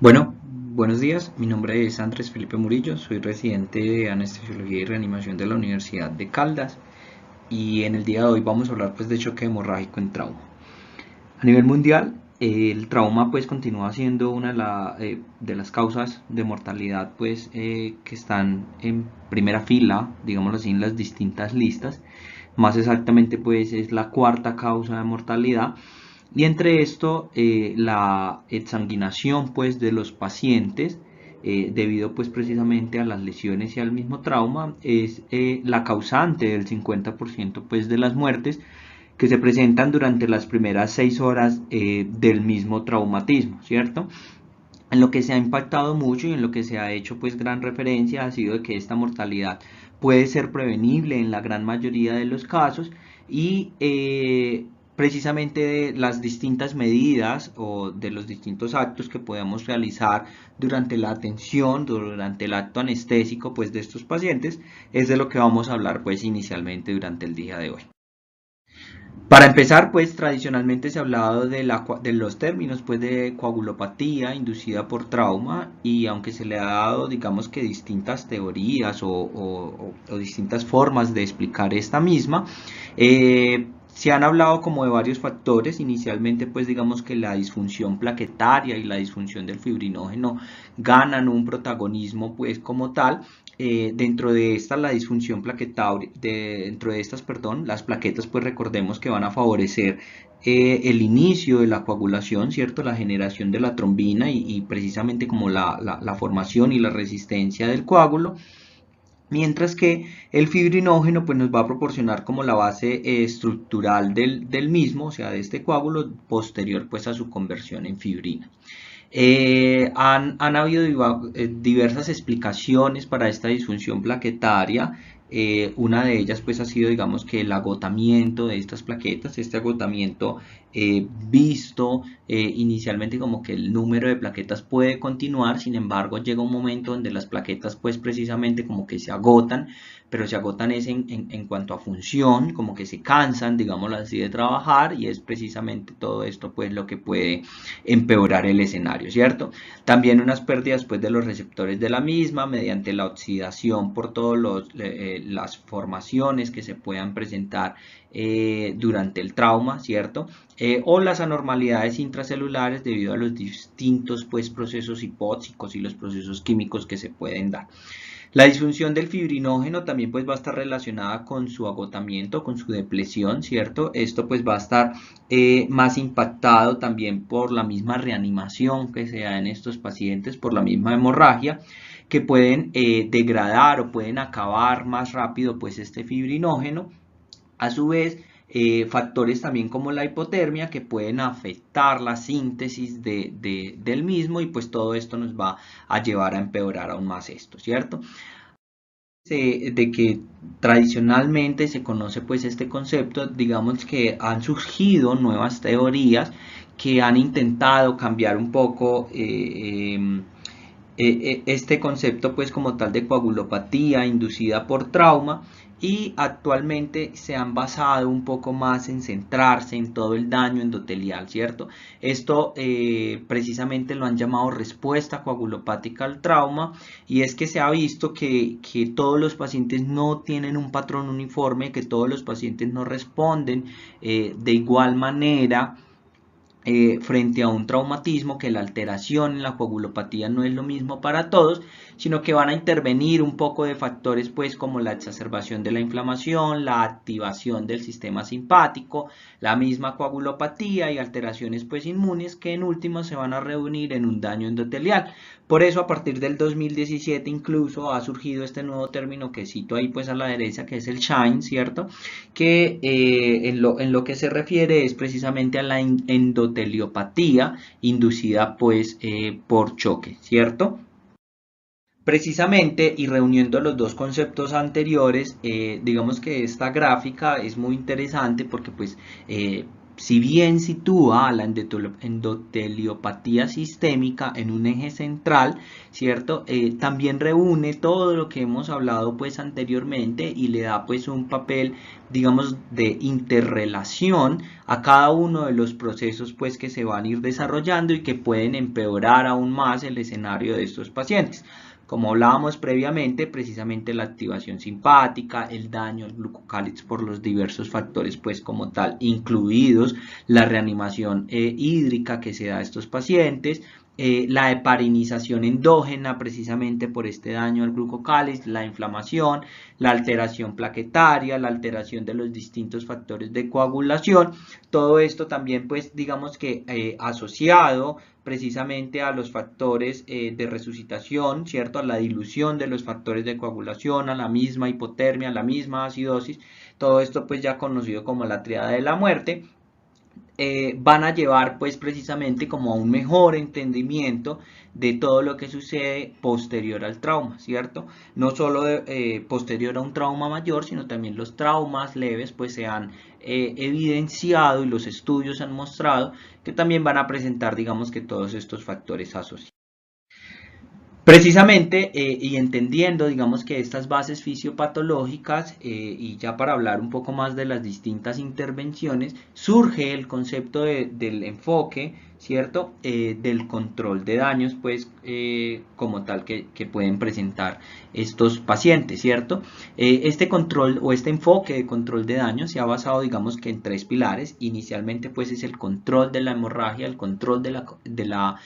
Bueno, buenos días. Mi nombre es Andrés Felipe Murillo. Soy residente de anestesiología y reanimación de la Universidad de Caldas. Y en el día de hoy vamos a hablar pues de choque hemorrágico en trauma. A nivel mundial, el trauma pues continúa siendo una de las causas de mortalidad pues que están en primera fila, digámoslo así, en las distintas listas. Más exactamente pues es la cuarta causa de mortalidad. Y entre esto, la exsanguinación pues de los pacientes, debido pues precisamente a las lesiones y al mismo trauma, es la causante del 50% pues de las muertes que se presentan durante las primeras 6 horas del mismo traumatismo, ¿cierto? En lo que se ha impactado mucho y en lo que se ha hecho pues gran referencia ha sido de que esta mortalidad puede ser prevenible en la gran mayoría de los casos y precisamente de las distintas medidas o de los distintos actos que podemos realizar durante la atención, durante el acto anestésico pues de estos pacientes es de lo que vamos a hablar pues inicialmente durante el día de hoy. Para empezar, pues tradicionalmente se ha hablado de los términos pues de coagulopatía inducida por trauma y aunque se le ha dado digamos que distintas teorías o distintas formas de explicar esta misma, se han hablado como de varios factores. Inicialmente pues digamos que la disfunción plaquetaria y la disfunción del fibrinógeno ganan un protagonismo pues como tal. Dentro de esta la disfunción plaquetaria, dentro de estas, perdón, las plaquetas pues recordemos que van a favorecer el inicio de la coagulación, ¿cierto? La generación de la trombina y precisamente como la formación y la resistencia del coágulo. Mientras que el fibrinógeno pues nos va a proporcionar como la base estructural del mismo, o sea, de este coágulo posterior pues a su conversión en fibrina. Han habido diversas explicaciones para esta disfunción plaquetaria. Una de ellas pues ha sido digamos que el agotamiento de estas plaquetas, este agotamiento visto inicialmente como que el número de plaquetas puede continuar, sin embargo llega un momento donde las plaquetas pues precisamente como que se agotan, pero se agotan es en cuanto a función, como que se cansan, digámoslo así, de trabajar y es precisamente todo esto pues lo que puede empeorar el escenario, ¿cierto? También unas pérdidas pues de los receptores de la misma mediante la oxidación por todas las formaciones que se puedan presentar durante el trauma, ¿cierto? O las anormalidades intracelulares debido a los distintos pues procesos hipóxicos y los procesos químicos que se pueden dar. La disfunción del fibrinógeno también pues va a estar relacionada con su agotamiento, con su depresión, ¿cierto? Esto pues va a estar más impactado también por la misma reanimación que se da en estos pacientes, por la misma hemorragia, que pueden degradar o pueden acabar más rápido pues este fibrinógeno. A su vez, factores también como la hipotermia que pueden afectar la síntesis del mismo y pues todo esto nos va a llevar a empeorar aún más esto, ¿cierto? De que tradicionalmente se conoce pues este concepto, digamos que han surgido nuevas teorías que han intentado cambiar un poco este concepto pues como tal de coagulopatía inducida por trauma y actualmente se han basado un poco más en centrarse en todo el daño endotelial, ¿cierto? Esto precisamente lo han llamado respuesta coagulopática al trauma y es que se ha visto que todos los pacientes no tienen un patrón uniforme, que todos los pacientes no responden de igual manera frente a un traumatismo, que la alteración en la coagulopatía no es lo mismo para todos, sino que van a intervenir un poco de factores pues como la exacerbación de la inflamación, la activación del sistema simpático, la misma coagulopatía y alteraciones pues inmunes que en último se van a reunir en un daño endotelial. Por eso a partir del 2017 incluso ha surgido este nuevo término que cito ahí pues a la derecha, que es el SHINE, ¿cierto? Que en lo que se refiere es precisamente a la endoteliopatía inducida pues por choque, ¿cierto? Precisamente y reuniendo los dos conceptos anteriores, digamos que esta gráfica es muy interesante porque pues si bien sitúa a la endoteliopatía sistémica en un eje central, ¿cierto? También reúne todo lo que hemos hablado pues anteriormente y le da pues un papel, digamos, de interrelación a cada uno de los procesos pues que se van a ir desarrollando y que pueden empeorar aún más el escenario de estos pacientes. Como hablábamos previamente, precisamente la activación simpática, el daño al glucocálix por los diversos factores, pues como tal, incluidos la reanimación hídrica que se da a estos pacientes, la heparinización endógena precisamente por este daño al glucocálix, la inflamación, la alteración plaquetaria, la alteración de los distintos factores de coagulación, todo esto también pues digamos que asociado precisamente a los factores de resucitación, ¿cierto? A la dilución de los factores de coagulación, a la misma hipotermia, a la misma acidosis, todo esto pues ya conocido como la triada de la muerte, van a llevar pues precisamente como a un mejor entendimiento de todo lo que sucede posterior al trauma, ¿cierto? No solo posterior a un trauma mayor, sino también los traumas leves pues se han evidenciado y los estudios han mostrado que también van a presentar digamos que todos estos factores asociados. Precisamente, y entendiendo, digamos que estas bases fisiopatológicas, y ya para hablar un poco más de las distintas intervenciones, surge el concepto del enfoque, ¿cierto? Del control de daños, pues, como tal que pueden presentar estos pacientes, ¿cierto? Este control o este enfoque de control de daños se ha basado, digamos que en tres pilares. Inicialmente, pues, es el control de la hemorragia, el control de la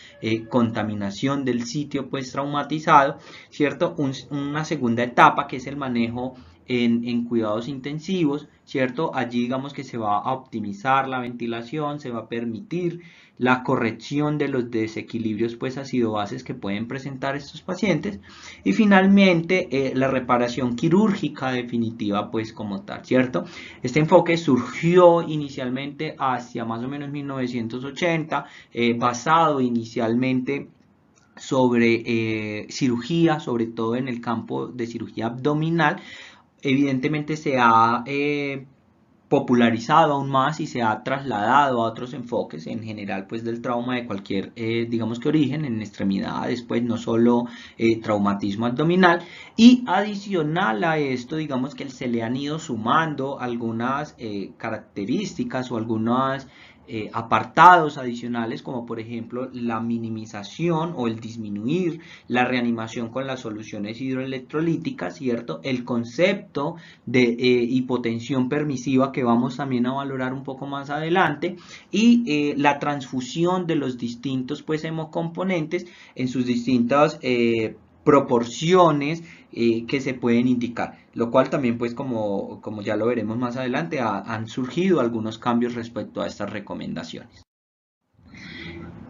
contaminación del sitio, pues, traumatizado, ¿cierto? Una segunda etapa que es el manejo en cuidados intensivos, ¿cierto? Allí digamos que se va a optimizar la ventilación, se va a permitir la corrección de los desequilibrios pues ácido-bases que pueden presentar estos pacientes y finalmente la reparación quirúrgica definitiva pues como tal, ¿cierto? Este enfoque surgió inicialmente hacia más o menos 1980, basado inicialmente sobre cirugía, sobre todo en el campo de cirugía abdominal. Evidentemente se ha popularizado aún más y se ha trasladado a otros enfoques en general pues del trauma de cualquier digamos que origen en extremidades pues no solo traumatismo abdominal y adicional a esto digamos que se le han ido sumando algunas características o algunas apartados adicionales como por ejemplo la minimización o el disminuir la reanimación con las soluciones hidroelectrolíticas, ¿cierto? El concepto de hipotensión permisiva que vamos también a valorar un poco más adelante y la transfusión de los distintos pues hemocomponentes en sus distintas proporciones que se pueden indicar, lo cual también pues como ya lo veremos más adelante han surgido algunos cambios respecto a estas recomendaciones.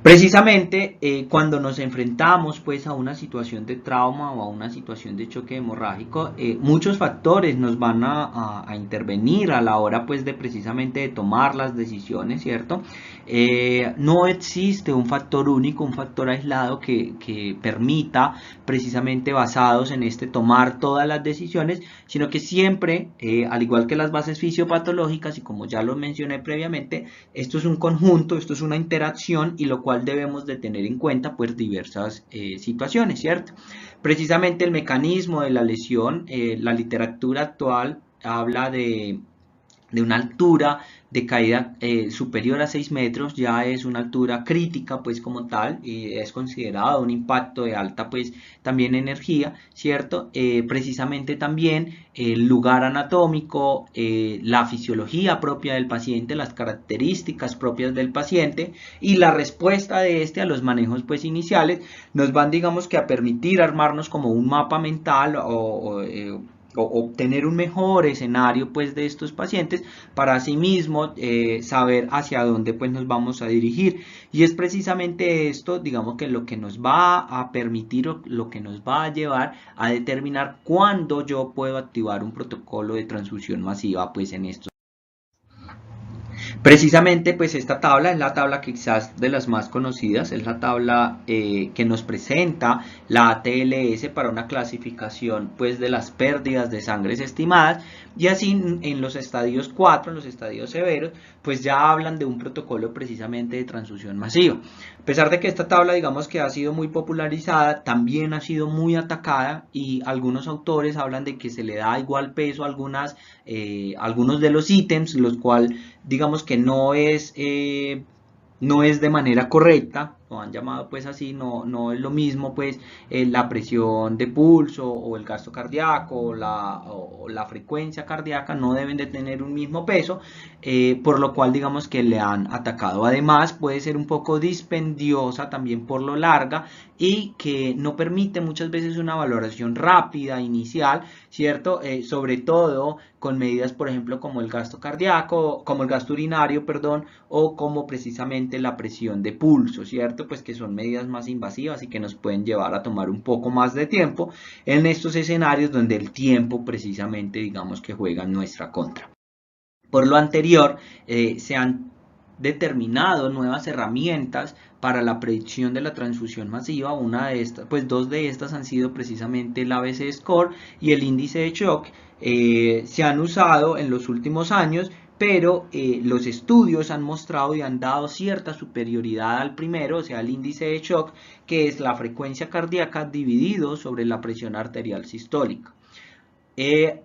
Precisamente cuando nos enfrentamos pues a una situación de trauma o a una situación de choque hemorrágico, muchos factores nos van a intervenir a la hora pues de precisamente de tomar las decisiones, ¿cierto? No existe un factor único, un factor aislado que permita precisamente basados en este tomar todas las decisiones, sino que siempre, al igual que las bases fisiopatológicas y como ya lo mencioné previamente, esto es un conjunto, esto es una interacción y lo cual debemos de tener en cuenta pues diversas situaciones, ¿cierto? Precisamente el mecanismo de la lesión, la literatura actual habla de una altura de caída superior a 6 metros, ya es una altura crítica pues como tal y es considerado un impacto de alta pues también energía, ¿cierto? Precisamente también el lugar anatómico, la fisiología propia del paciente, las características propias del paciente y la respuesta de este a los manejos pues iniciales nos van digamos que a permitir armarnos como un mapa mental o obtener un mejor escenario pues de estos pacientes para asimismo saber hacia dónde pues nos vamos a dirigir y es precisamente esto digamos que lo que nos va a permitir o lo que nos va a llevar a determinar cuándo yo puedo activar un protocolo de transfusión masiva pues en estos. Precisamente, pues esta tabla es la tabla quizás de las más conocidas, es la tabla que nos presenta la ATLS para una clasificación pues de las pérdidas de sangre estimadas, y así en los estadios 4, en los estadios severos, pues ya hablan de un protocolo precisamente de transfusión masiva. A pesar de que esta tabla digamos que ha sido muy popularizada, también ha sido muy atacada y algunos autores hablan de que se le da igual peso a algunos de los ítems, los cuales digamos que no es de manera correcta, lo han llamado pues así, no es lo mismo pues la presión de pulso o el gasto cardíaco o la frecuencia cardíaca no deben de tener un mismo peso, por lo cual digamos que le han atacado. Además puede ser un poco dispendiosa también por lo larga y que no permite muchas veces una valoración rápida inicial, ¿cierto? Sobre todo con medidas, por ejemplo, como el gasto cardíaco, como el gasto urinario, perdón, o como precisamente la presión de pulso, ¿cierto? Pues que son medidas más invasivas y que nos pueden llevar a tomar un poco más de tiempo en estos escenarios donde el tiempo precisamente digamos que juega en nuestra contra. Por lo anterior, se han determinado nuevas herramientas para la predicción de la transfusión masiva. Una de estas, pues dos de estas han sido precisamente el ABC Score y el índice de shock. Se han usado en los últimos años, pero los estudios han mostrado y han dado cierta superioridad al primero, o sea, el índice de shock, que es la frecuencia cardíaca dividido sobre la presión arterial sistólica.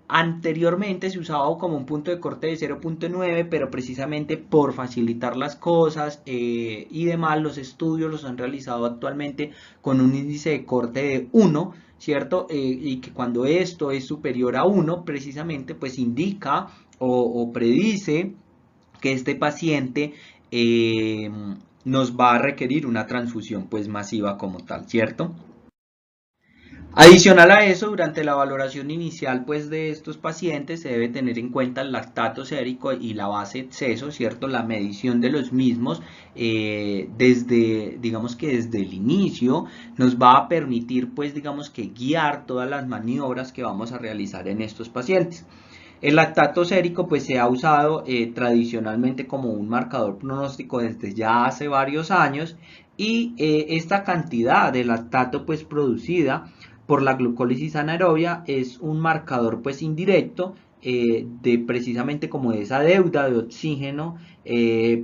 Anteriormente se usaba como un punto de corte de 0.9, pero precisamente por facilitar las cosas y demás, los estudios los han realizado actualmente con un índice de corte de 1, ¿cierto? Y que cuando esto es superior a 1, precisamente pues indica o predice que este paciente nos va a requerir una transfusión pues masiva como tal, ¿cierto? Adicional a eso, durante la valoración inicial pues, de estos pacientes se debe tener en cuenta el lactato sérico y la base exceso, ¿cierto? La medición de los mismos digamos que desde el inicio nos va a permitir pues digamos que guiar todas las maniobras que vamos a realizar en estos pacientes. El lactato sérico pues se ha usado tradicionalmente como un marcador pronóstico desde ya hace varios años y esta cantidad de lactato pues producida por la glucólisis anaerobia es un marcador pues indirecto de precisamente como de esa deuda de oxígeno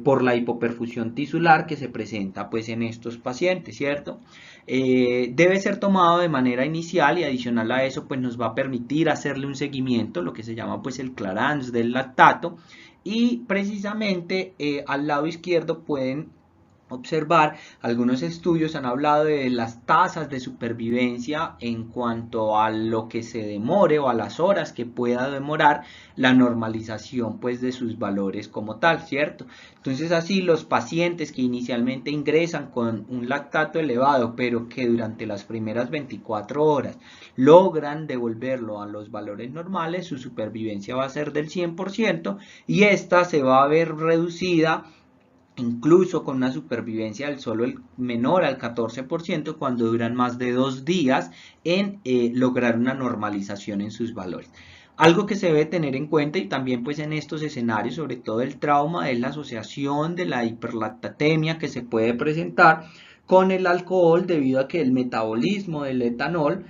por la hipoperfusión tisular que se presenta pues en estos pacientes, ¿cierto? Debe ser tomado de manera inicial y adicional a eso pues nos va a permitir hacerle un seguimiento, lo que se llama pues el clearance del lactato, y precisamente al lado izquierdo pueden observar, algunos estudios han hablado de las tasas de supervivencia en cuanto a lo que se demore o a las horas que pueda demorar la normalización pues de sus valores como tal, ¿cierto? Entonces así los pacientes que inicialmente ingresan con un lactato elevado pero que durante las primeras 24 horas logran devolverlo a los valores normales, su supervivencia va a ser del 100% y esta se va a ver reducida incluso con una supervivencia del solo menor al 14% cuando duran más de 2 días en lograr una normalización en sus valores. Algo que se debe tener en cuenta y también pues en estos escenarios, sobre todo el trauma, es la asociación de la hiperlactatemia que se puede presentar con el alcohol debido a que el metabolismo del etanol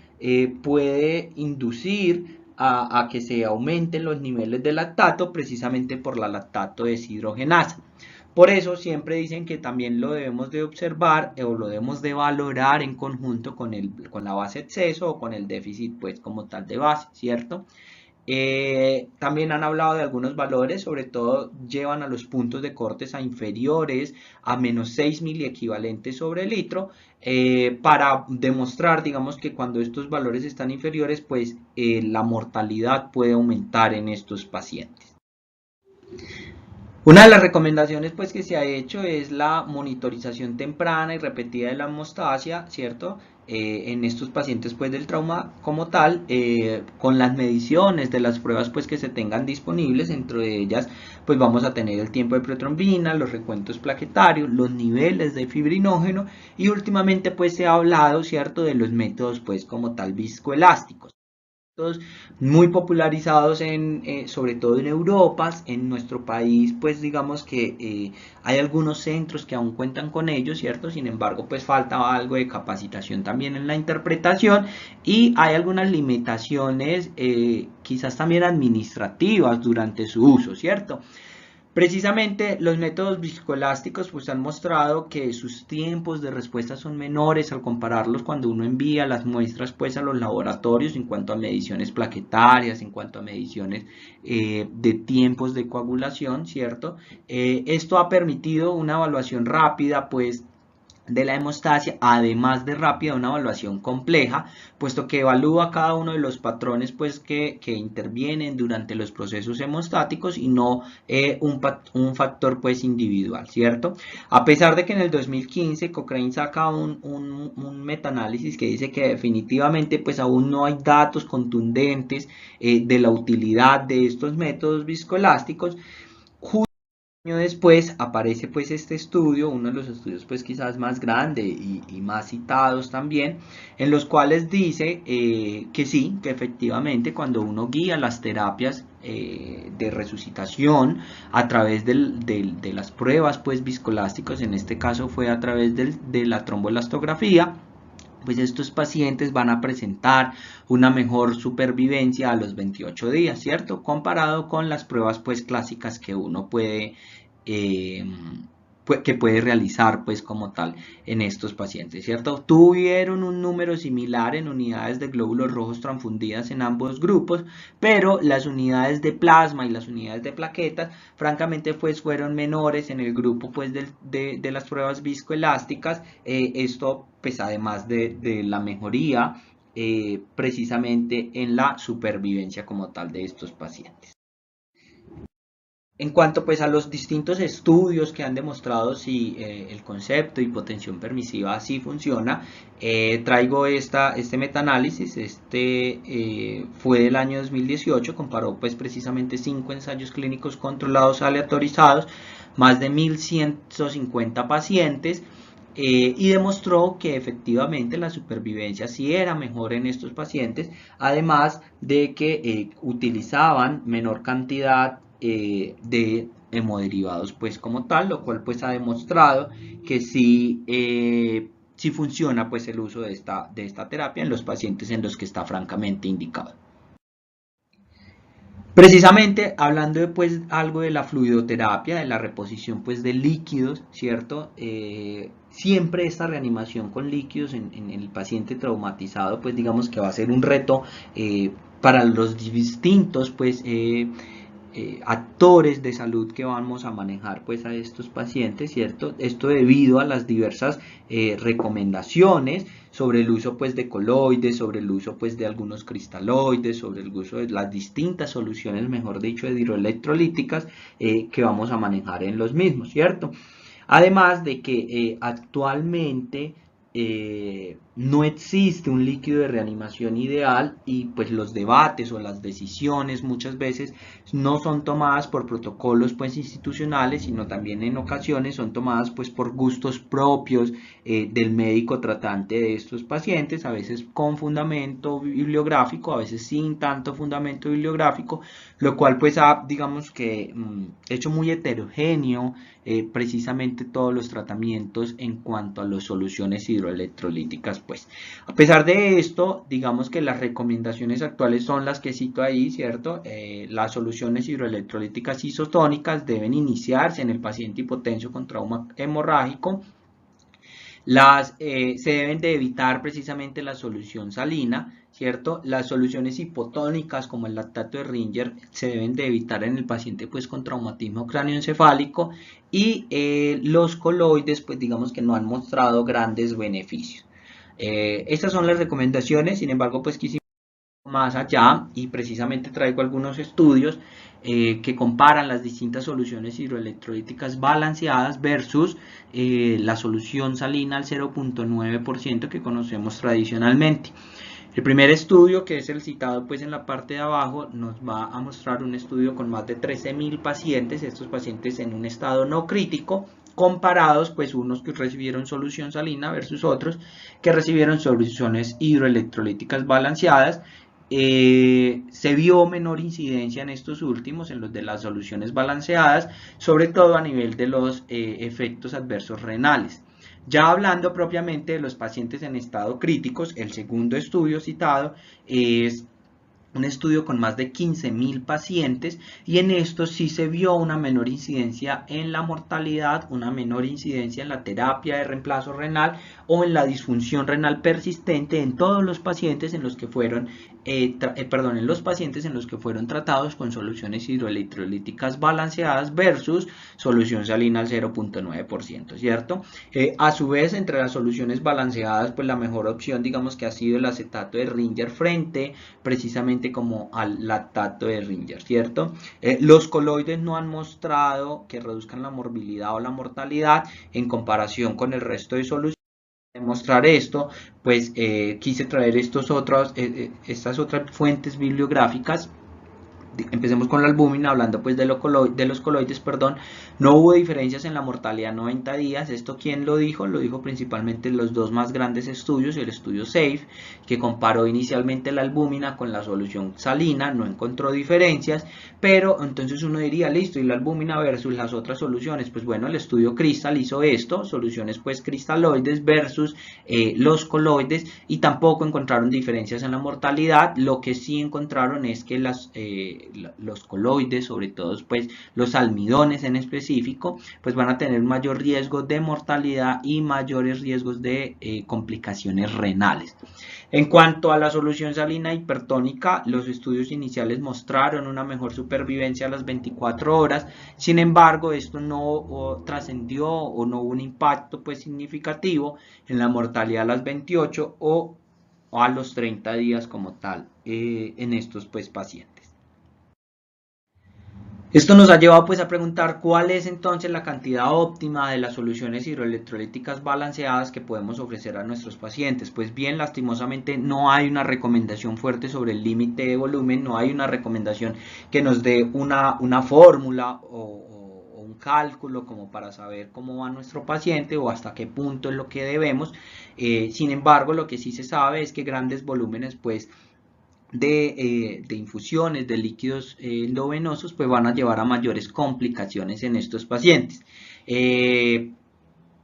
puede inducir a que se aumenten los niveles de lactato precisamente por la lactato deshidrogenasa. Por eso siempre dicen que también lo debemos de observar o lo debemos de valorar en conjunto con la base exceso o con el déficit pues como tal de base, ¿cierto? También han hablado de algunos valores, sobre todo llevan a los puntos de cortes a inferiores a menos 6 miliequivalentes sobre litro para demostrar, digamos, que cuando estos valores están inferiores, pues la mortalidad puede aumentar en estos pacientes. Una de las recomendaciones pues que se ha hecho es la monitorización temprana y repetida de la hemostasia, ¿cierto? En estos pacientes pues del trauma como tal, con las mediciones de las pruebas pues que se tengan disponibles, entre ellas pues vamos a tener el tiempo de protrombina, los recuentos plaquetarios, los niveles de fibrinógeno y últimamente pues se ha hablado, ¿cierto? De los métodos pues como tal viscoelásticos. métodos muy popularizados sobre todo en Europa. En nuestro país pues digamos que hay algunos centros que aún cuentan con ellos, ¿cierto? Sin embargo pues falta algo de capacitación también en la interpretación y hay algunas limitaciones quizás también administrativas durante su uso, ¿cierto? Precisamente los métodos viscoelásticos pues han mostrado que sus tiempos de respuesta son menores al compararlos cuando uno envía las muestras pues a los laboratorios en cuanto a mediciones plaquetarias, en cuanto a mediciones de tiempos de coagulación, ¿cierto? Esto ha permitido una evaluación rápida pues de la hemostasia, además de rápida, una evaluación compleja, puesto que evalúa cada uno de los patrones pues, que intervienen durante los procesos hemostáticos y no un factor pues, individual, ¿cierto? A pesar de que en el 2015 Cochrane saca un metaanálisis que dice que definitivamente pues, aún no hay datos contundentes de la utilidad de estos métodos viscoelásticos, año después aparece pues este estudio, uno de los estudios pues quizás más grande y más citados también, en los cuales dice que sí, que efectivamente cuando uno guía las terapias de resucitación a través de las pruebas pues viscoelásticas, en este caso fue a través de la tromboelastografía, pues estos pacientes van a presentar una mejor supervivencia a los 28 días, ¿cierto? Comparado con las pruebas pues clásicas que uno eh, puede realizar pues como tal en estos pacientes, ¿cierto? Tuvieron un número similar en unidades de glóbulos rojos transfundidas en ambos grupos, pero las unidades de plasma y las unidades de plaquetas francamente pues fueron menores en el grupo pues de las pruebas viscoelásticas. Esto pues además de la mejoría precisamente en la supervivencia como tal de estos pacientes. En cuanto pues a los distintos estudios que han demostrado si el concepto de hipotensión permisiva sí funciona, traigo este metaanálisis. Fue del año 2018, comparó pues precisamente 5 ensayos clínicos controlados aleatorizados, más de 1150 pacientes, y demostró que efectivamente la supervivencia sí era mejor en estos pacientes, además de que utilizaban menor cantidad de hemoderivados pues como tal, lo cual pues ha demostrado que sí funciona pues el uso de esta terapia en los pacientes en los que está francamente indicado. Precisamente hablando de pues algo de la fluidoterapia, de la reposición pues de líquidos, ¿cierto? Siempre esta reanimación con líquidos en el paciente traumatizado pues digamos que va a ser un reto para los distintos pues actores de salud que vamos a manejar pues a estos pacientes, ¿cierto? Esto debido a las diversas recomendaciones sobre el uso pues de coloides, sobre el uso pues de algunos cristaloides, sobre el uso de las distintas soluciones, mejor dicho, de hidroelectrolíticas que vamos a manejar en los mismos, ¿cierto? Además de que actualmente no existe un líquido de reanimación ideal y pues los debates o las decisiones muchas veces no son tomadas por protocolos pues institucionales, sino también en ocasiones son tomadas pues por gustos propios del médico tratante de estos pacientes, a veces con fundamento bibliográfico, a veces sin tanto fundamento bibliográfico, lo cual pues ha digamos que hecho muy heterogéneo precisamente todos los tratamientos en cuanto a las soluciones hidroelectrolíticas pues. A pesar de esto, digamos que las recomendaciones actuales son las que cito ahí, ¿cierto? Las soluciones hidroelectrolíticas isotónicas deben iniciarse en el paciente hipotenso con trauma hemorrágico. Se deben de evitar precisamente la solución salina, ¿cierto? Las soluciones hipotónicas como el lactato de Ringer se deben de evitar en el paciente pues con traumatismo cráneoencefálico y los coloides pues digamos que no han mostrado grandes beneficios. Estas son las recomendaciones, sin embargo pues quisimos ir más allá y precisamente traigo algunos estudios que comparan las distintas soluciones hidroelectrolíticas balanceadas versus la solución salina al 0.9% que conocemos tradicionalmente. El primer estudio, que es el citado pues en la parte de abajo, nos va a mostrar un estudio con más de 13.000 pacientes, estos pacientes en un estado no crítico, comparados pues unos que recibieron solución salina versus otros que recibieron soluciones hidroelectrolíticas balanceadas. se vio menor incidencia en estos últimos, en los de las soluciones balanceadas, sobre todo a nivel de los efectos adversos renales. Ya hablando propiamente de los pacientes en estado críticos, el segundo estudio citado es un estudio con más de 15.000 pacientes y en esto sí se vio una menor incidencia en la mortalidad, una menor incidencia en la terapia de reemplazo renal o en la disfunción renal persistente en todos los pacientes en los que fueron en los pacientes en los que fueron tratados con soluciones hidroelectrolíticas balanceadas versus solución salina al 0.9%, ¿cierto? A su vez, entre las soluciones balanceadas, pues la mejor opción, digamos que ha sido el acetato de Ringer frente precisamente como al lactato de Ringer, ¿cierto? Los coloides no han mostrado que reduzcan la morbilidad o la mortalidad en comparación con el resto de soluciones. Demostrar esto, pues quise traer estas otras fuentes bibliográficas. Empecemos con la albúmina, hablando pues de los coloides, perdón. No hubo diferencias en la mortalidad 90 días. ¿Esto quién lo dijo? Lo dijo principalmente los dos más grandes estudios, el estudio SAFE, que comparó inicialmente la albúmina con la solución salina, no encontró diferencias, pero entonces uno diría, listo, ¿y la albúmina versus las otras soluciones? Pues bueno, el estudio Crystal hizo esto, soluciones pues cristaloides versus los coloides, y tampoco encontraron diferencias en la mortalidad. Lo que sí encontraron es que los coloides, sobre todo pues los almidones en específico, pues van a tener mayor riesgo de mortalidad y mayores riesgos de complicaciones renales. En cuanto a la solución salina hipertónica, los estudios iniciales mostraron una mejor supervivencia a las 24 horas. Sin embargo, esto no trascendió o no hubo un impacto pues significativo en la mortalidad a las 28 o a los 30 días como tal en estos pues pacientes. Esto nos ha llevado pues a preguntar cuál es entonces la cantidad óptima de las soluciones hidroelectrolíticas balanceadas que podemos ofrecer a nuestros pacientes. Pues bien, lastimosamente no hay una recomendación fuerte sobre el límite de volumen, no hay una recomendación que nos dé una fórmula o un cálculo como para saber cómo va nuestro paciente o hasta qué punto es lo que debemos. Sin embargo, lo que sí se sabe es que grandes volúmenes pues de infusiones de líquidos endovenosos pues van a llevar a mayores complicaciones en estos pacientes.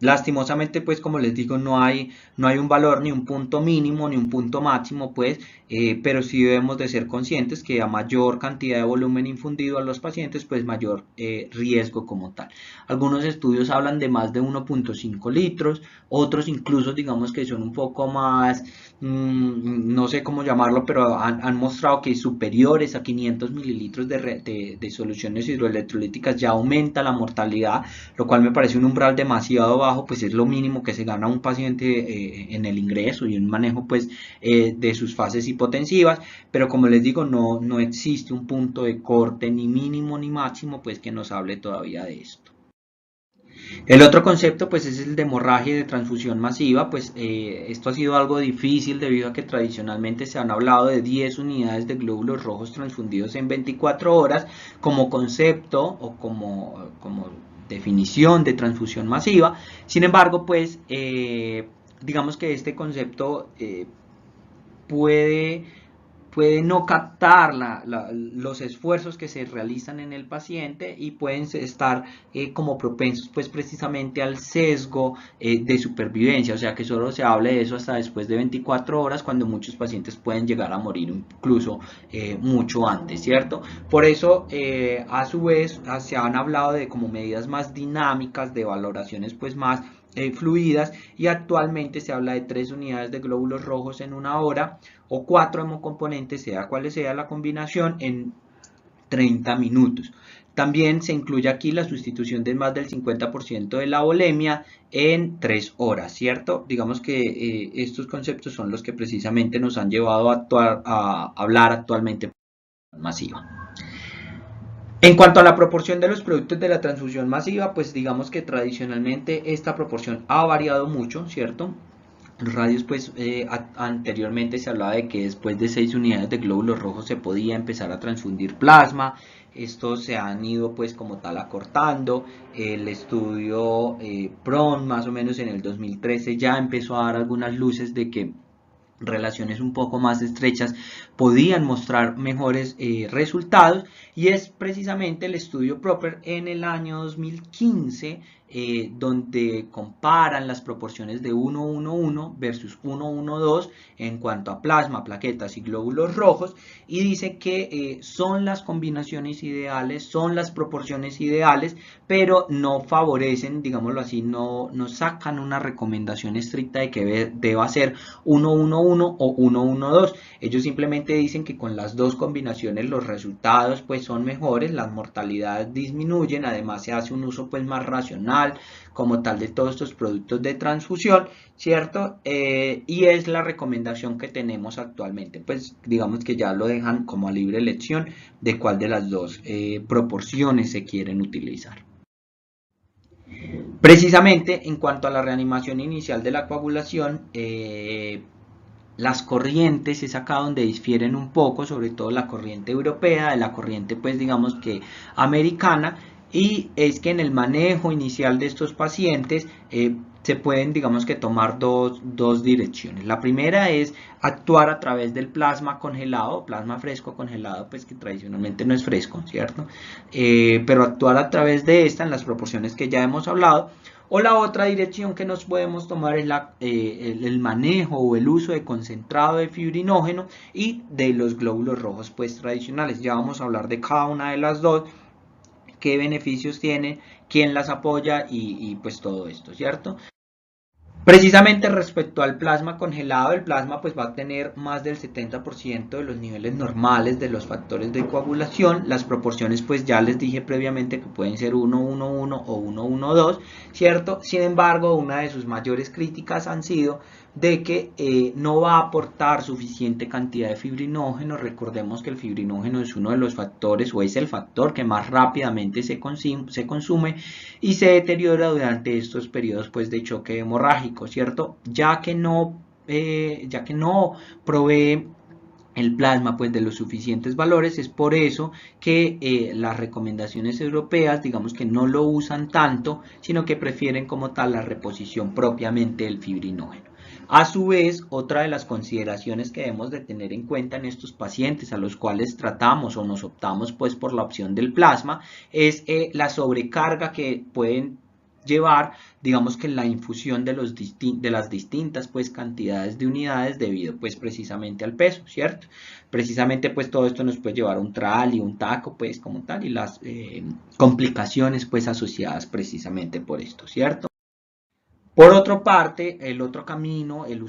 Lastimosamente, pues como les digo, no hay un valor, ni un punto mínimo, ni un punto máximo, pues, pero sí debemos de ser conscientes que a mayor cantidad de volumen infundido a los pacientes, pues mayor riesgo como tal. Algunos estudios hablan de más de 1.5 litros, otros incluso digamos que son un poco más, no sé cómo llamarlo, pero han mostrado que superiores a 500 mililitros de soluciones hidroelectrolíticas ya aumenta la mortalidad, lo cual me parece un umbral demasiado bajo, pues es lo mínimo que se gana un paciente en el ingreso y en un manejo pues de sus fases hipotensivas, pero como les digo, no existe un punto de corte ni mínimo ni máximo pues que nos hable todavía de esto. El otro concepto pues es el de hemorragia y de transfusión masiva. Pues esto ha sido algo difícil debido a que tradicionalmente se han hablado de 10 unidades de glóbulos rojos transfundidos en 24 horas como concepto o como definición de transfusión masiva. Sin embargo, pues digamos que este concepto puede no captar los esfuerzos que se realizan en el paciente y pueden estar como propensos pues precisamente al sesgo de supervivencia, o sea que solo se hable de eso hasta después de 24 horas cuando muchos pacientes pueden llegar a morir incluso mucho antes, ¿cierto? Por eso a su vez se han hablado de como medidas más dinámicas, de valoraciones pues más fluidas, y actualmente se habla de 3 unidades de glóbulos rojos en una hora o 4 hemocomponentes, sea cual sea la combinación, en 30 minutos. También se incluye aquí la sustitución de más del 50% de la volemia en 3 horas, ¿cierto? Digamos que estos conceptos son los que precisamente nos han llevado a hablar actualmente de transfusión masiva. En cuanto a la proporción de los productos de la transfusión masiva, pues digamos que tradicionalmente esta proporción ha variado mucho, ¿cierto? Los radios, pues anteriormente se hablaba de que después de 6 unidades de glóbulos rojos se podía empezar a transfundir plasma. Estos se han ido pues como tal acortando. El estudio PRON más o menos en el 2013 ya empezó a dar algunas luces de que relaciones un poco más estrechas podían mostrar mejores resultados, y es precisamente el estudio Proper en el año 2015 donde comparan las proporciones de 1:1:1 versus 1:1:2 en cuanto a plasma, plaquetas y glóbulos rojos, y dice que son las combinaciones ideales, son las proporciones ideales, pero no favorecen, digámoslo así, no sacan una recomendación estricta de que deba ser 1:1:1 o 1:1:2. Ellos simplemente dicen que con las dos combinaciones los resultados pues son mejores, las mortalidades disminuyen, además se hace un uso pues más racional como tal de todos estos productos de transfusión, ¿cierto? Y es la recomendación que tenemos actualmente, pues digamos que ya lo dejan como a libre elección de cuál de las dos proporciones se quieren utilizar. Precisamente en cuanto a la reanimación inicial de la coagulación, las corrientes es acá donde difieren un poco, sobre todo la corriente europea de la corriente pues digamos que americana, y es que en el manejo inicial de estos pacientes se pueden digamos que tomar dos direcciones. La primera es actuar a través del plasma congelado, plasma fresco congelado, pues que tradicionalmente no es fresco, ¿cierto? Pero actuar a través de esta en las proporciones que ya hemos hablado. O la otra dirección que nos podemos tomar es el manejo o el uso de concentrado de fibrinógeno y de los glóbulos rojos pues tradicionales. Ya vamos a hablar de cada una de las dos, qué beneficios tienen, quién las apoya y pues todo esto, ¿cierto? Precisamente respecto al plasma congelado, el plasma pues va a tener más del 70% de los niveles normales de los factores de coagulación. Las proporciones pues ya les dije previamente que pueden ser 1:1:1 o 1:1:2, ¿cierto? Sin embargo, una de sus mayores críticas han sido de que no va a aportar suficiente cantidad de fibrinógeno. Recordemos que el fibrinógeno es uno de los factores o es el factor que más rápidamente se consume y se deteriora durante estos periodos pues, de choque hemorrágico, ¿cierto? Ya que no provee el plasma pues de los suficientes valores, es por eso que las recomendaciones europeas digamos que no lo usan tanto, sino que prefieren como tal la reposición propiamente del fibrinógeno. A su vez, otra de las consideraciones que debemos de tener en cuenta en estos pacientes a los cuales tratamos o nos optamos pues por la opción del plasma es la sobrecarga que pueden llevar, digamos que la infusión de las distintas pues cantidades de unidades debido pues precisamente al peso, ¿cierto? Precisamente pues todo esto nos puede llevar a un TRAL y un TACO pues como tal y las complicaciones pues asociadas precisamente por esto, ¿cierto? Por otra parte, el otro camino, el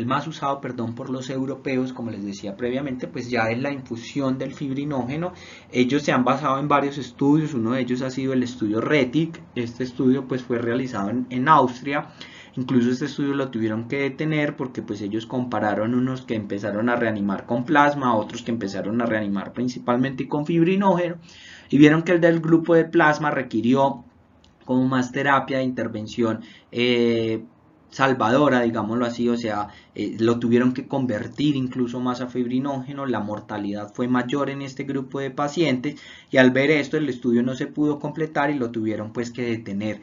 más usado, perdón, por los europeos, como les decía previamente, pues ya es la infusión del fibrinógeno. Ellos se han basado en varios estudios, uno de ellos ha sido el estudio RETIC. Este estudio pues fue realizado en Austria. Incluso este estudio lo tuvieron que detener porque pues ellos compararon unos que empezaron a reanimar con plasma, otros que empezaron a reanimar principalmente con fibrinógeno, y vieron que el del grupo de plasma requirió como más terapia de intervención salvadora, digámoslo así, o sea, lo tuvieron que convertir incluso más a fibrinógeno, la mortalidad fue mayor en este grupo de pacientes, y al ver esto el estudio no se pudo completar y lo tuvieron pues que detener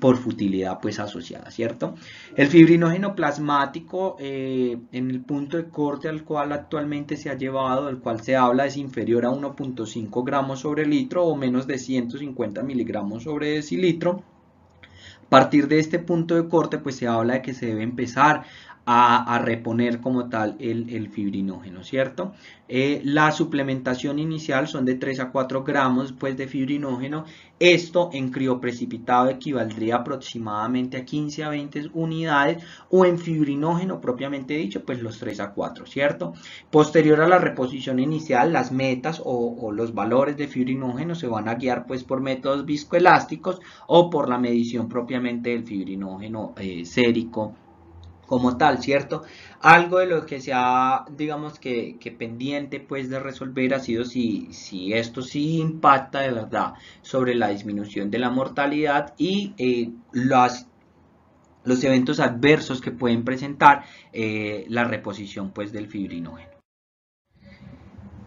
por futilidad pues asociada, ¿cierto? El fibrinógeno plasmático en el punto de corte al cual actualmente se ha llevado, del cual se habla, es inferior a 1.5 gramos sobre litro o menos de 150 miligramos sobre decilitro. A partir de este punto de corte pues se habla de que se debe empezar a reponer como tal el fibrinógeno, ¿cierto? La suplementación inicial son de 3 a 4 gramos pues, de fibrinógeno. Esto en crioprecipitado equivaldría aproximadamente a 15 a 20 unidades, o en fibrinógeno propiamente dicho, pues los 3 a 4, ¿cierto? Posterior a la reposición inicial, las metas o los valores de fibrinógeno se van a guiar pues por métodos viscoelásticos o por la medición propiamente del fibrinógeno sérico como tal, ¿cierto? Algo de lo que se ha, digamos que pendiente pues de resolver ha sido si esto sí impacta de verdad sobre la disminución de la mortalidad y los eventos adversos que pueden presentar la reposición pues del fibrinógeno.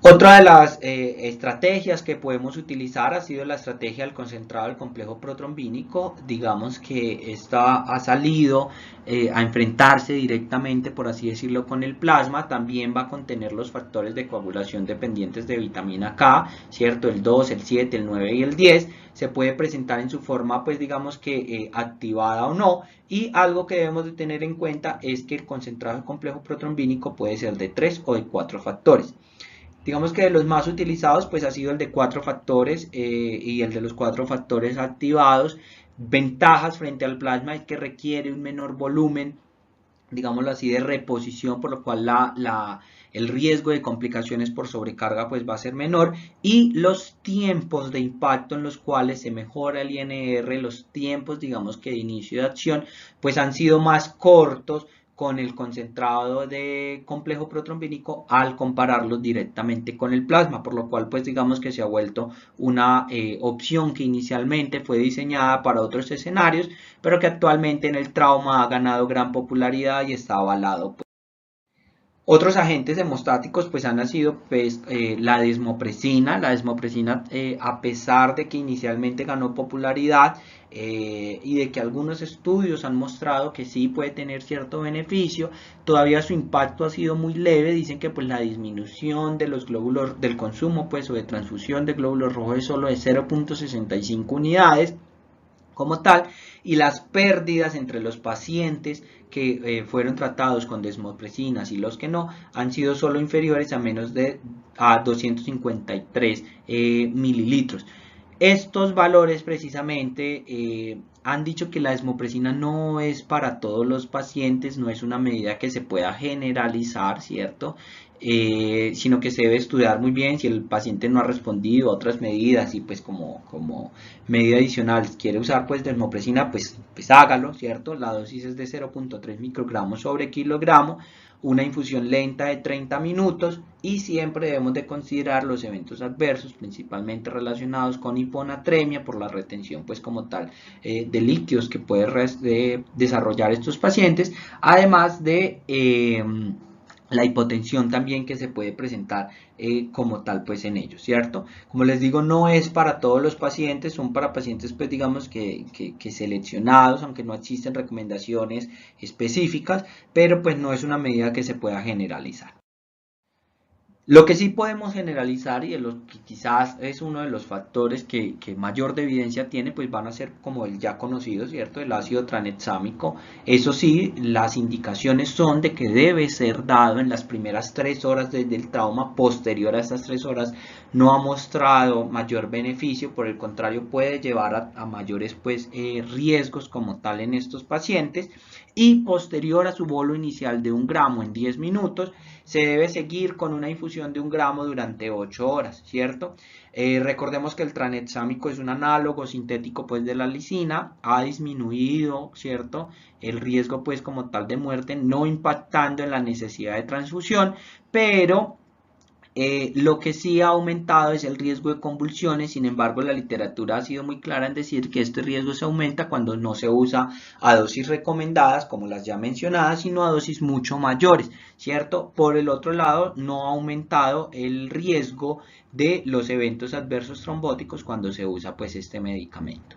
Otra de las estrategias que podemos utilizar ha sido la estrategia del concentrado del complejo protrombínico. Digamos que esta ha salido a enfrentarse directamente, por así decirlo, con el plasma. También va a contener los factores de coagulación dependientes de vitamina K, ¿cierto? El 2, el 7, el 9 y el 10. Se puede presentar en su forma, pues digamos que activada o no. Y algo que debemos de tener en cuenta es que el concentrado del complejo protrombínico puede ser de 3 o de 4 factores. Digamos que de los más utilizados pues ha sido el de 4 factores y el de los 4 factores activados. Ventajas frente al plasma es que requiere un menor volumen, digámoslo así, de reposición, por lo cual el riesgo de complicaciones por sobrecarga pues va a ser menor, y los tiempos de impacto en los cuales se mejora el INR, los tiempos digamos que de inicio de acción pues han sido más cortos con el concentrado de complejo protrombínico al compararlos directamente con el plasma, por lo cual pues digamos que se ha vuelto una opción que inicialmente fue diseñada para otros escenarios, pero que actualmente en el trauma ha ganado gran popularidad y está avalado. Otros agentes hemostáticos pues han sido pues, la desmopresina. La desmopresina, a pesar de que inicialmente ganó popularidad y de que algunos estudios han mostrado que sí puede tener cierto beneficio, todavía su impacto ha sido muy leve. Dicen que pues la disminución de los glóbulos del consumo pues o de transfusión de glóbulos rojos es solo de 0.65 unidades como tal, y las pérdidas entre los pacientes que fueron tratados con desmopresinas y los que no han sido solo inferiores a menos de 253 mililitros. Estos valores precisamente han dicho que la desmopresina no es para todos los pacientes, no es una medida que se pueda generalizar, ¿cierto? Sino que se debe estudiar muy bien si el paciente no ha respondido a otras medidas y pues como medida adicional quiere usar pues desmopresina, pues hágalo, ¿cierto? La dosis es de 0.3 microgramos sobre kilogramo, una infusión lenta de 30 minutos, y siempre debemos de considerar los eventos adversos, principalmente relacionados con hiponatremia por la retención pues como tal de líquidos que puede desarrollar estos pacientes, además de la hipotensión también que se puede presentar como tal pues en ellos, ¿cierto? Como les digo, no es para todos los pacientes, son para pacientes pues digamos que seleccionados, aunque no existen recomendaciones específicas, pero pues no es una medida que se pueda generalizar. Lo que sí podemos generalizar, y de los que quizás es uno de los factores que mayor de evidencia tiene, pues van a ser como el ya conocido, ¿cierto? El ácido tranexámico. Eso sí, las indicaciones son de que debe ser dado en las primeras 3 horas desde el trauma. Posterior a estas 3 horas no ha mostrado mayor beneficio, por el contrario puede llevar a mayores pues, riesgos como tal en estos pacientes. Y posterior a su bolo inicial de 1 gramo en 10 minutos, se debe seguir con una infusión de 1 gramo durante 8 horas, ¿cierto? Recordemos que el tranexámico es un análogo sintético pues de la lisina, ha disminuido, ¿cierto?, el riesgo pues como tal de muerte, no impactando en la necesidad de transfusión, pero lo que sí ha aumentado es el riesgo de convulsiones. Sin embargo, la literatura ha sido muy clara en decir que este riesgo se aumenta cuando no se usa a dosis recomendadas, como las ya mencionadas, sino a dosis mucho mayores, ¿cierto? Por el otro lado, no ha aumentado el riesgo de los eventos adversos trombóticos cuando se usa pues este medicamento.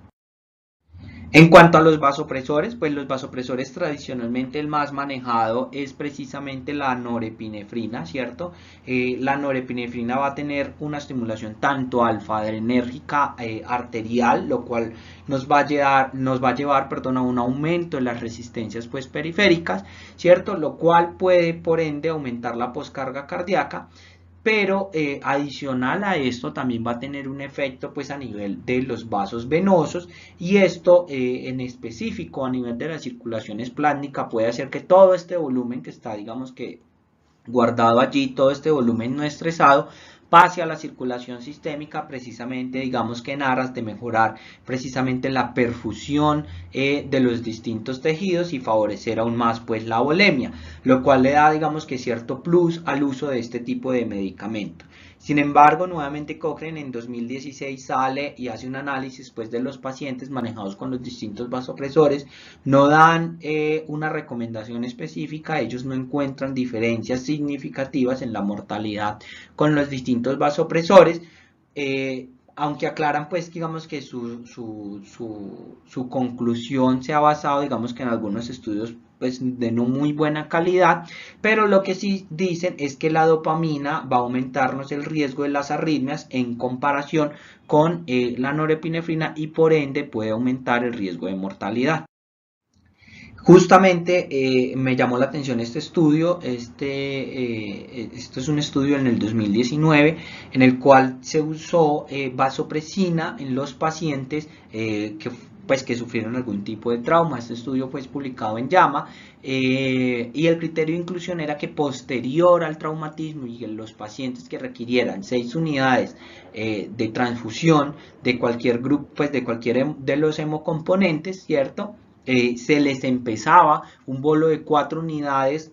En cuanto a los vasopresores, pues los vasopresores tradicionalmente el más manejado es precisamente la norepinefrina, ¿cierto? La norepinefrina va a tener una estimulación tanto alfa-adrenérgica arterial, lo cual nos va a llevar a un aumento de las resistencias pues, periféricas, ¿cierto? Lo cual puede por ende aumentar la poscarga cardíaca. Pero adicional a esto también va a tener un efecto pues a nivel de los vasos venosos, y esto en específico a nivel de la circulación esplástica puede hacer que todo este volumen que está digamos que guardado allí, todo este volumen no estresado, pase a la circulación sistémica, precisamente digamos que en aras de mejorar precisamente la perfusión de los distintos tejidos y favorecer aún más pues la volemia, lo cual le da digamos que cierto plus al uso de este tipo de medicamento. Sin embargo, nuevamente Cochrane en 2016 sale y hace un análisis pues, de los pacientes manejados con los distintos vasopresores. No dan una recomendación específica, ellos no encuentran diferencias significativas en la mortalidad con los distintos distintos vasopresores, aunque aclaran pues digamos que su conclusión se ha basado digamos que en algunos estudios pues de no muy buena calidad, pero lo que sí dicen es que la dopamina va a aumentarnos el riesgo de las arritmias en comparación con la norepinefrina y por ende puede aumentar el riesgo de mortalidad. Justamente me llamó la atención este estudio, esto es un estudio en el 2019 en el cual se usó vasopresina en los pacientes que sufrieron algún tipo de trauma. Este estudio fue publicado en JAMA y el criterio de inclusión era que posterior al traumatismo y en los pacientes que requirieran 6 unidades de transfusión de cualquier grupo, pues de cualquier de los hemocomponentes, ¿cierto? Se les empezaba un bolo de 4 unidades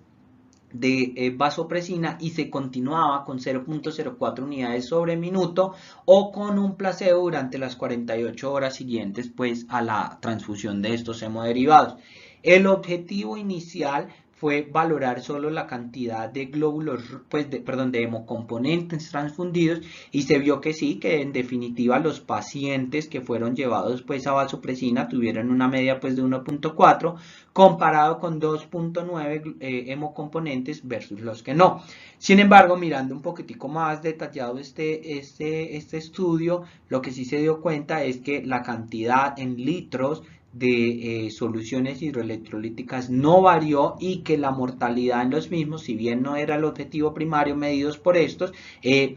de vasopresina y se continuaba con 0.04 unidades sobre minuto o con un placebo durante las 48 horas siguientes pues a la transfusión de estos hemoderivados. El objetivo inicial fue valorar solo la cantidad de glóbulos, de hemocomponentes transfundidos y se vio que sí, que en definitiva los pacientes que fueron llevados pues a vasopresina tuvieron una media pues de 1.4 comparado con 2.9 hemocomponentes versus los que no. Sin embargo, mirando un poquitico más detallado este estudio, lo que sí se dio cuenta es que la cantidad en litros de soluciones hidroelectrolíticas no varió y que la mortalidad en los mismos, si bien no era el objetivo primario medidos por estos,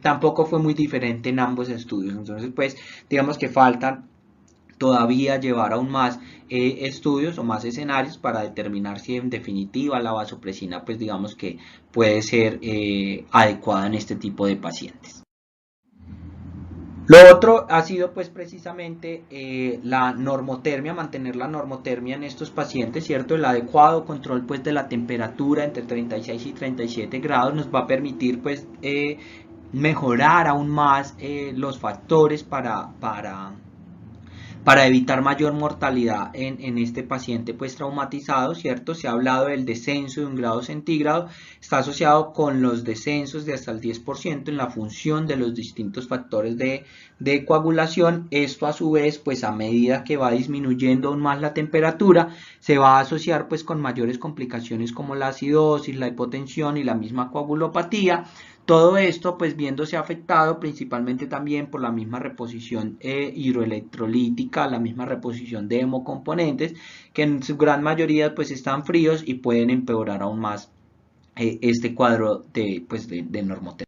tampoco fue muy diferente en ambos estudios. Entonces, pues, digamos que faltan todavía llevar aún más estudios o más escenarios para determinar si en definitiva la vasopresina, pues digamos que puede ser adecuada en este tipo de pacientes. Lo otro ha sido pues precisamente la normotermia, mantener la normotermia en estos pacientes, ¿cierto? El adecuado control pues de la temperatura entre 36 y 37 grados nos va a permitir pues mejorar aún más los factores para evitar mayor mortalidad en este paciente pues traumatizado, ¿cierto? Se ha hablado del descenso de 1 grado centígrado, está asociado con los descensos de hasta el 10% en la función de los distintos factores de coagulación. Esto a su vez, pues a medida que va disminuyendo aún más la temperatura, se va a asociar pues con mayores complicaciones como la acidosis, la hipotensión y la misma coagulopatía. Todo esto pues viéndose afectado principalmente también por la misma reposición hidroelectrolítica, la misma reposición de hemocomponentes que en su gran mayoría pues están fríos y pueden empeorar aún más este cuadro de normotermia.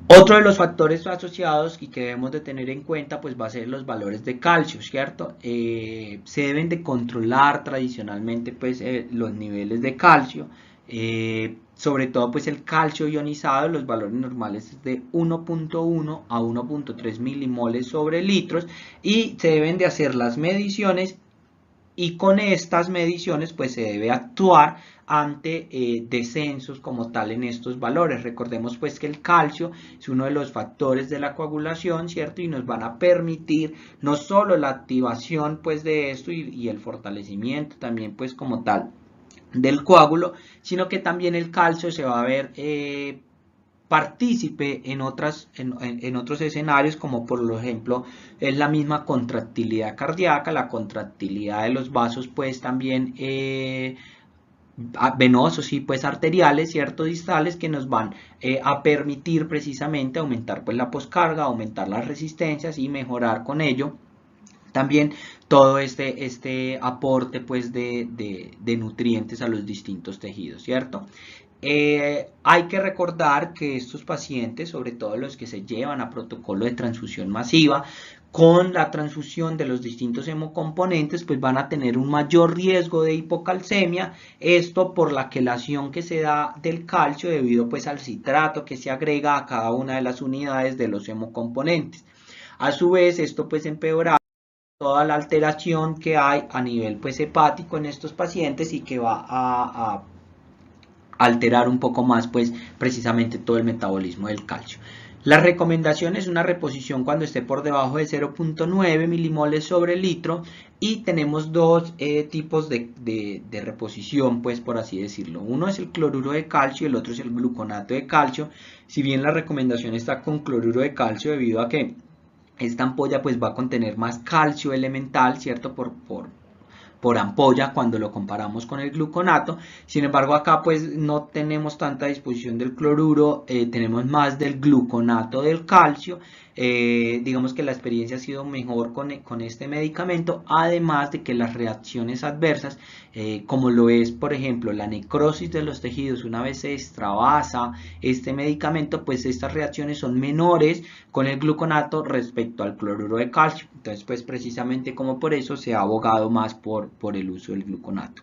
Otro de los factores asociados y que debemos de tener en cuenta pues va a ser los valores de calcio, ¿cierto? Se deben de controlar tradicionalmente pues los niveles de calcio, sobre todo pues el calcio ionizado, los valores normales es de 1.1 a 1.3 milimoles sobre litros y se deben de hacer las mediciones y con estas mediciones pues se debe actuar ante descensos como tal en estos valores. Recordemos pues que el calcio es uno de los factores de la coagulación, ¿cierto? Y nos van a permitir no solo la activación pues de esto y el fortalecimiento también pues como tal del coágulo, sino que también el calcio se va a ver partícipe en otros escenarios como por ejemplo es la misma contractilidad cardíaca, la contractilidad de los vasos pues también venosos y pues arteriales, cierto, distales que nos van a permitir precisamente aumentar pues la poscarga, aumentar las resistencias y mejorar con ello también todo este aporte pues de nutrientes a los distintos tejidos, ¿cierto? Hay que recordar que estos pacientes, sobre todo los que se llevan a protocolo de transfusión masiva, con la transfusión de los distintos hemocomponentes, pues van a tener un mayor riesgo de hipocalcemia, esto por la quelación que se da del calcio debido pues al citrato que se agrega a cada una de las unidades de los hemocomponentes. A su vez, esto pues empeora toda la alteración que hay a nivel pues hepático en estos pacientes y que va a alterar un poco más pues precisamente todo el metabolismo del calcio. La recomendación es una reposición cuando esté por debajo de 0.9 milimoles sobre litro, y tenemos dos tipos de reposición, pues por así decirlo. Uno es el cloruro de calcio y el otro es el gluconato de calcio. Si bien la recomendación está con cloruro de calcio debido a que esta ampolla pues va a contener más calcio elemental, ¿cierto? Por ampolla cuando lo comparamos con el gluconato. Sin embargo, acá pues no tenemos tanta disposición del cloruro, tenemos más del gluconato del calcio. Digamos que la experiencia ha sido mejor con este medicamento, además de que las reacciones adversas, como lo es por ejemplo la necrosis de los tejidos una vez se extravasa este medicamento, pues estas reacciones son menores con el gluconato respecto al cloruro de calcio. Entonces pues precisamente como por eso se ha abogado más por el uso del gluconato.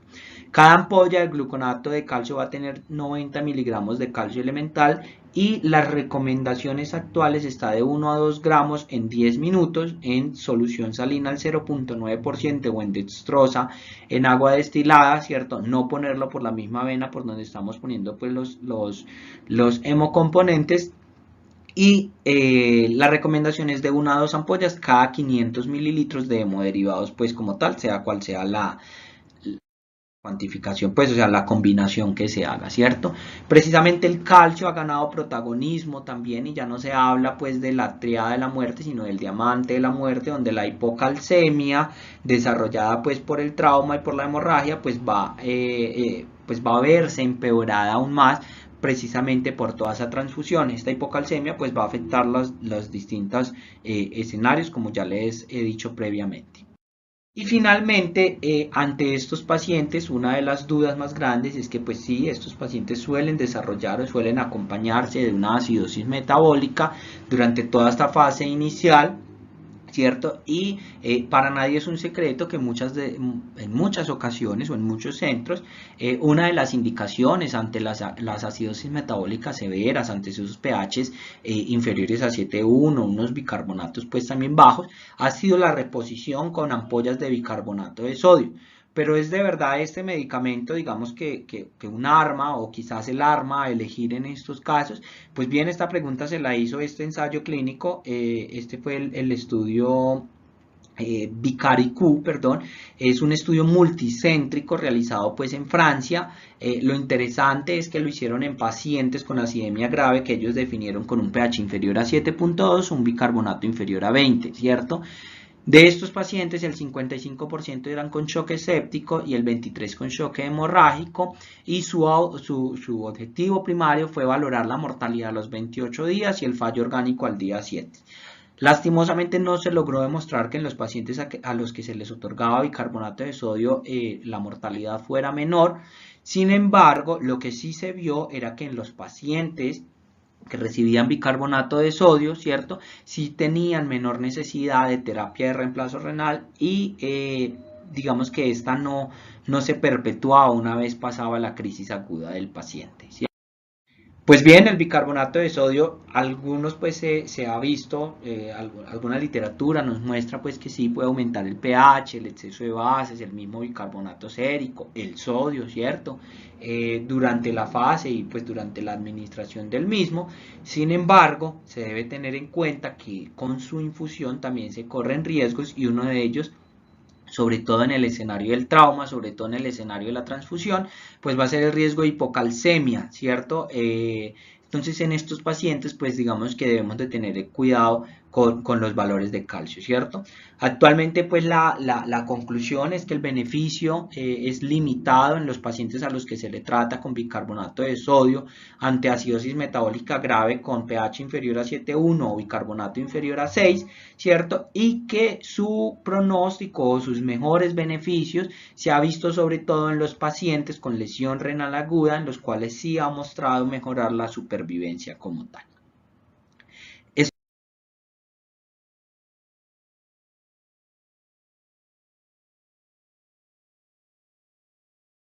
Cada ampolla de gluconato de calcio va a tener 90 miligramos de calcio elemental, y las recomendaciones actuales está de 1 a 2 gramos en 10 minutos en solución salina al 0.9% o en dextrosa en agua destilada, ¿cierto? No ponerlo por la misma vena por donde estamos poniendo pues los hemocomponentes. Y la recomendación es de 1 a 2 ampollas cada 500 mililitros de hemoderivados, pues como tal, sea cual sea la cuantificación, pues, o sea, la combinación que se haga, ¿cierto? Precisamente el calcio ha ganado protagonismo también, y ya no se habla pues de la triada de la muerte, sino del diamante de la muerte, donde la hipocalcemia desarrollada pues por el trauma y por la hemorragia pues va a verse empeorada aún más, precisamente por toda esa transfusión. Esta hipocalcemia pues va a afectar los distintos escenarios, como ya les he dicho previamente. Y finalmente, ante estos pacientes, una de las dudas más grandes es que pues sí, estos pacientes suelen desarrollar o suelen acompañarse de una acidosis metabólica durante toda esta fase inicial, ¿cierto? Y para nadie es un secreto que en muchas ocasiones o en muchos centros, una de las indicaciones ante las acidosis metabólicas severas, ante esos pHs inferiores a 7,1, unos bicarbonatos pues también bajos, ha sido la reposición con ampollas de bicarbonato de sodio. Pero es de verdad este medicamento, digamos que un arma, o quizás el arma a elegir en estos casos. Pues bien, esta pregunta se la hizo este ensayo clínico, este fue el estudio Vicari-Q, perdón, es un estudio multicéntrico realizado pues en Francia. Lo interesante es que lo hicieron en pacientes con acidemia grave, que ellos definieron con un pH inferior a 7,2, un bicarbonato inferior a 20, ¿cierto? De estos pacientes, el 55% eran con choque séptico y el 23% con choque hemorrágico, y su objetivo primario fue valorar la mortalidad a los 28 días y el fallo orgánico al día 7. Lastimosamente no se logró demostrar que en los pacientes a los que se les otorgaba bicarbonato de sodio la mortalidad fuera menor. Sin embargo, lo que sí se vio era que en los pacientes que recibían bicarbonato de sodio, ¿cierto? Sí tenían menor necesidad de terapia de reemplazo renal, y digamos que esta no se perpetuaba una vez pasaba la crisis aguda del paciente, ¿cierto? Pues bien, el bicarbonato de sodio, algunos pues se ha visto, alguna literatura nos muestra pues que sí puede aumentar el pH, el exceso de bases, el mismo bicarbonato sérico, el sodio, ¿cierto? Durante la fase y pues durante la administración del mismo. Sin embargo, se debe tener en cuenta que con su infusión también se corren riesgos, y uno de ellos, sobre todo en el escenario del trauma, sobre todo en el escenario de la transfusión, pues va a ser el riesgo de hipocalcemia, ¿cierto? Entonces en estos pacientes pues digamos que debemos de tener cuidado con los valores de calcio, ¿cierto? Actualmente pues la conclusión es que el beneficio es limitado en los pacientes a los que se le trata con bicarbonato de sodio ante acidosis metabólica grave con pH inferior a 7,1 o bicarbonato inferior a 6, ¿cierto? Y que su pronóstico o sus mejores beneficios se ha visto sobre todo en los pacientes con lesión renal aguda, en los cuales sí ha mostrado mejorar la supervivencia como tal.